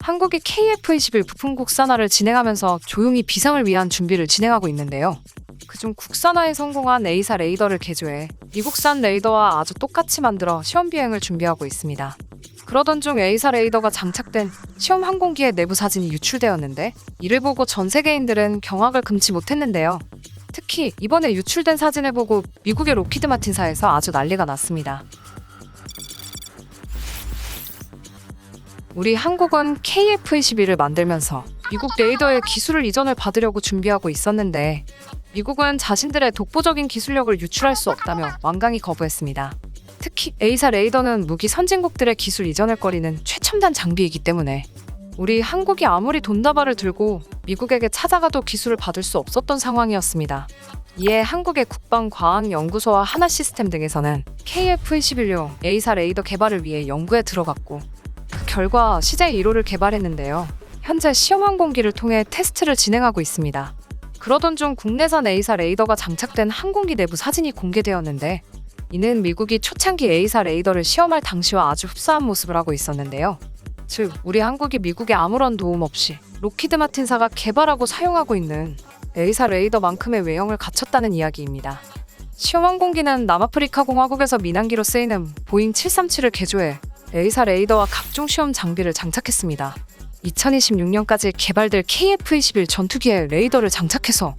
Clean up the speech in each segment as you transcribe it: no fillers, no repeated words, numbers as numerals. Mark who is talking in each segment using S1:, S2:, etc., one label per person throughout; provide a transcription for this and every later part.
S1: 한국이 KF-21 부품 국산화를 진행하면서 조용히 비상을 위한 준비를 진행하고 있는데요. 그중 국산화에 성공한 A사 레이더를 개조해 미국산 레이더와 아주 똑같이 만들어 시험 비행을 준비하고 있습니다. 그러던 중 A사 레이더가 장착된 시험 항공기의 내부 사진이 유출되었는데 이를 보고 전 세계인들은 경악을 금치 못했는데요. 특히 이번에 유출된 사진을 보고 미국의 록히드 마틴사에서 아주 난리가 났습니다. 우리 한국은 KF-21을 만들면서 미국 레이더의 기술을 이전을 받으려고 준비하고 있었는데 미국은 자신들의 독보적인 기술력을 유출할 수 없다며 완강히 거부했습니다. 특히 A사 레이더는 무기 선진국들의 기술 이전을 꺼리는 최첨단 장비이기 때문에 우리 한국이 아무리 돈다발을 들고 미국에게 찾아가도 기술을 받을 수 없었던 상황이었습니다. 이에 한국의 국방과학연구소와 하나시스템 등에서는 KF-21용 A사 레이더 개발을 위해 연구에 들어갔고 그 결과 CJ-1호를 개발했는데요. 현재 시험 항공기를 통해 테스트를 진행하고 있습니다. 그러던 중 국내산 A사 레이더가 장착된 항공기 내부 사진이 공개되었는데 이는 미국이 초창기 A사 레이더를 시험할 당시와 아주 흡사한 모습을 하고 있었는데요. 즉, 우리 한국이 미국에 아무런 도움 없이 록히드 마틴사가 개발하고 사용하고 있는 A사 레이더만큼의 외형을 갖췄다는 이야기입니다. 시험 항공기는 남아프리카 공화국에서 민항기로 쓰이는 보잉 737을 개조해 A사 레이더와 각종 시험 장비를 장착했습니다. 2026년까지 개발될 KF-21 전투기에 레이더를 장착해서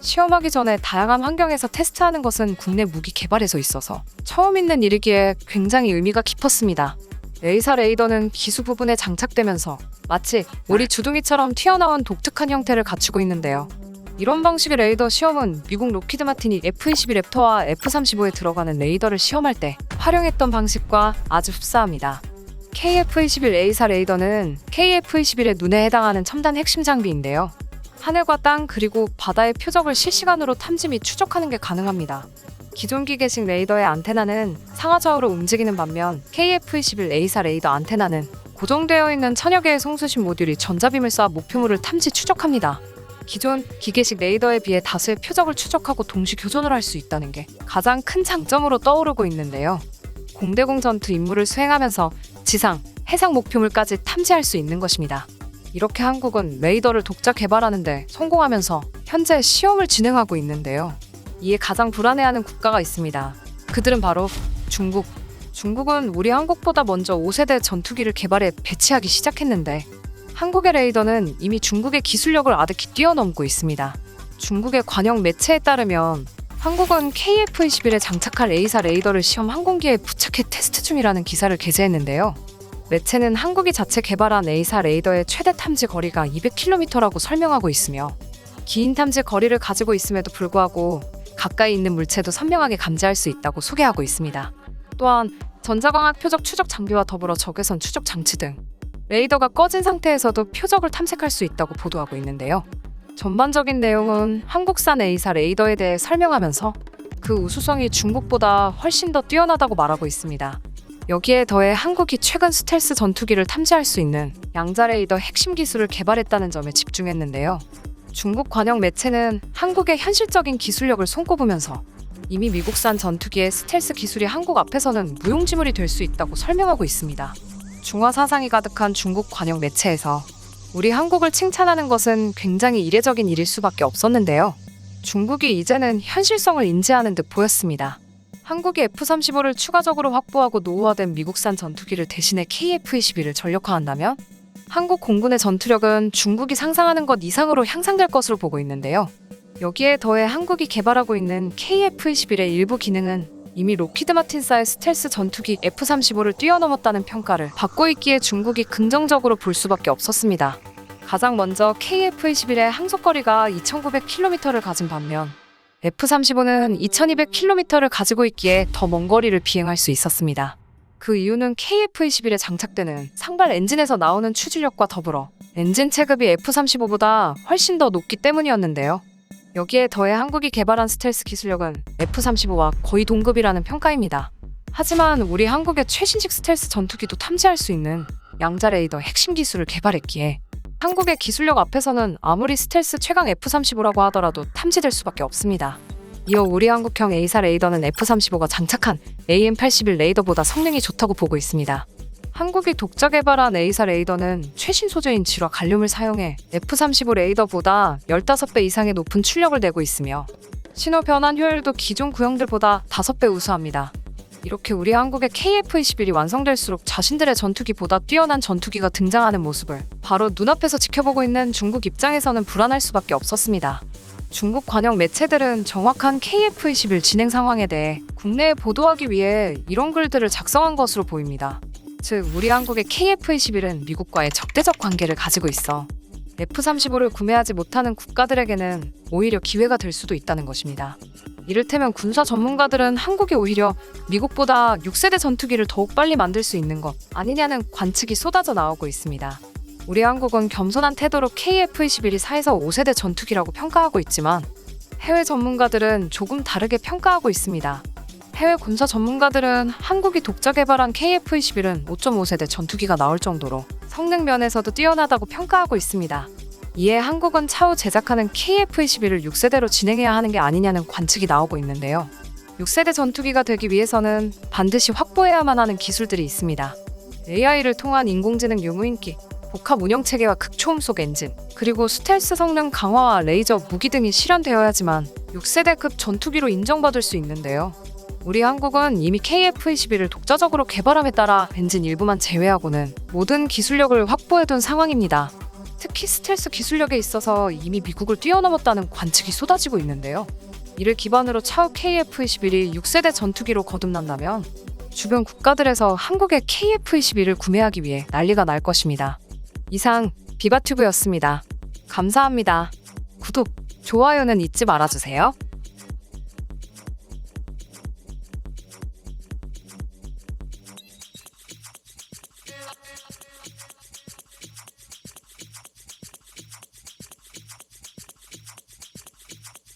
S1: 시험하기 전에 다양한 환경에서 테스트하는 것은 국내 무기 개발에서 있어서 처음 있는 일이기에 굉장히 의미가 깊었습니다. A사 레이더는 기수 부분에 장착되면서 마치 우리 주둥이처럼 튀어나온 독특한 형태를 갖추고 있는데요. 이런 방식의 레이더 시험은 미국 록히드 마틴이 F-22 랩터와 F-35에 들어가는 레이더를 시험할 때 활용했던 방식과 아주 흡사합니다. KF-21 A사 레이더는 KF-21의 눈에 해당하는 첨단 핵심 장비인데요. 하늘과 땅 그리고 바다의 표적을 실시간으로 탐지 및 추적하는 게 가능합니다. 기존 기계식 레이더의 안테나는 상하좌우로 움직이는 반면 KF-21 A사 레이더 안테나는 고정되어 있는 천여 개의 송수신 모듈이 전자빔을 쏴 목표물을 탐지 추적합니다. 기존 기계식 레이더에 비해 다수의 표적을 추적하고 동시 교전을 할 수 있다는 게 가장 큰 장점으로 떠오르고 있는데요. 공대공 전투 임무를 수행하면서 지상, 해상 목표물까지 탐지할 수 있는 것입니다. 이렇게 한국은 레이더를 독자 개발하는데 성공하면서 현재 시험을 진행하고 있는데요. 이에 가장 불안해하는 국가가 있습니다. 그들은 바로 중국. 중국은 우리 한국보다 먼저 5세대 전투기를 개발해 배치하기 시작했는데 한국의 레이더는 이미 중국의 기술력을 아득히 뛰어넘고 있습니다. 중국의 관영 매체에 따르면 한국은 KF-21에 장착할 A사 레이더를 시험 항공기에 부착해 테스트 중이라는 기사를 게재했는데요. 매체는 한국이 자체 개발한 A사 레이더의 최대 탐지 거리가 200km라고 설명하고 있으며 긴 탐지 거리를 가지고 있음에도 불구하고 가까이 있는 물체도 선명하게 감지할 수 있다고 소개하고 있습니다. 또한 전자광학 표적 추적 장비와 더불어 적외선 추적 장치 등 레이더가 꺼진 상태에서도 표적을 탐색할 수 있다고 보도하고 있는데요. 전반적인 내용은 한국산 A사 레이더에 대해 설명하면서 그 우수성이 중국보다 훨씬 더 뛰어나다고 말하고 있습니다. 여기에 더해 한국이 최근 스텔스 전투기를 탐지할 수 있는 양자 레이더 핵심 기술을 개발했다는 점에 집중했는데요. 중국 관영 매체는 한국의 현실적인 기술력을 손꼽으면서 이미 미국산 전투기의 스텔스 기술이 한국 앞에서는 무용지물이 될 수 있다고 설명하고 있습니다. 중화 사상이 가득한 중국 관영 매체에서 우리 한국을 칭찬하는 것은 굉장히 이례적인 일일 수밖에 없었는데요. 중국이 이제는 현실성을 인지하는 듯 보였습니다. 한국이 F-35를 추가적으로 확보하고 노후화된 미국산 전투기를 대신해 KF-21을 전력화한다면 한국 공군의 전투력은 중국이 상상하는 것 이상으로 향상될 것으로 보고 있는데요. 여기에 더해 한국이 개발하고 있는 KF-21의 일부 기능은 이미 록히드 마틴사의 스텔스 전투기 F-35를 뛰어넘었다는 평가를 받고 있기에 중국이 긍정적으로 볼 수밖에 없었습니다. 가장 먼저 KF-21의 항속거리가 2,900km를 가진 반면 F-35는 2,200km를 가지고 있기에 더 먼 거리를 비행할 수 있었습니다. 그 이유는 KF-21에 장착되는 상발 엔진에서 나오는 추진력과 더불어 엔진 체급이 F-35보다 훨씬 더 높기 때문이었는데요. 여기에 더해 한국이 개발한 스텔스 기술력은 F-35와 거의 동급이라는 평가입니다. 하지만 우리 한국의 최신식 스텔스 전투기도 탐지할 수 있는 양자 레이더 핵심 기술을 개발했기에 한국의 기술력 앞에서는 아무리 스텔스 최강 F-35라고 하더라도 탐지될 수밖에 없습니다. 이어 우리 한국형 A사 레이더는 F-35가 장착한 AM-81 레이더보다 성능이 좋다고 보고 있습니다. 한국이 독자 개발한 A사 레이더는 최신 소재인 질화 갈륨을 사용해 F-35 레이더보다 15배 이상의 높은 출력을 내고 있으며 신호 변환 효율도 기존 구형들보다 5배 우수합니다. 이렇게 우리 한국의 KF-21이 완성될수록 자신들의 전투기보다 뛰어난 전투기가 등장하는 모습을 바로 눈앞에서 지켜보고 있는 중국 입장에서는 불안할 수밖에 없었습니다. 중국 관영 매체들은 정확한 KF-21 진행 상황에 대해 국내에 보도하기 위해 이런 글들을 작성한 것으로 보입니다. 즉, 우리 한국의 KF-21은 미국과의 적대적 관계를 가지고 있어 F-35를 구매하지 못하는 국가들에게는 오히려 기회가 될 수도 있다는 것입니다. 이를테면 군사 전문가들은 한국이 오히려 미국보다 6세대 전투기를 더욱 빨리 만들 수 있는 것 아니냐는 관측이 쏟아져 나오고 있습니다. 우리 한국은 겸손한 태도로 KF-21이 4에서 5세대 전투기라고 평가하고 있지만 해외 전문가들은 조금 다르게 평가하고 있습니다. 해외 군사 전문가들은 한국이 독자 개발한 KF-21은 5.5세대 전투기가 나올 정도로 성능 면에서도 뛰어나다고 평가하고 있습니다. 이에 한국은 차후 제작하는 KF-21을 6세대로 진행해야 하는 게 아니냐는 관측이 나오고 있는데요. 6세대 전투기가 되기 위해서는 반드시 확보해야만 하는 기술들이 있습니다. AI를 통한 인공지능 유무인기, 복합 운영체계와 극초음속 엔진, 그리고 스텔스 성능 강화와 레이저 무기 등이 실현되어야지만 6세대급 전투기로 인정받을 수 있는데요. 우리 한국은 이미 KF-21을 독자적으로 개발함에 따라 엔진 일부만 제외하고는 모든 기술력을 확보해둔 상황입니다. 특히 스텔스 기술력에 있어서 이미 미국을 뛰어넘었다는 관측이 쏟아지고 있는데요. 이를 기반으로 차후 KF-21이 6세대 전투기로 거듭난다면 주변 국가들에서 한국의 KF-21을 구매하기 위해 난리가 날 것입니다. 이상 비바튜브였습니다. 감사합니다. 구독, 좋아요는 잊지 말아주세요.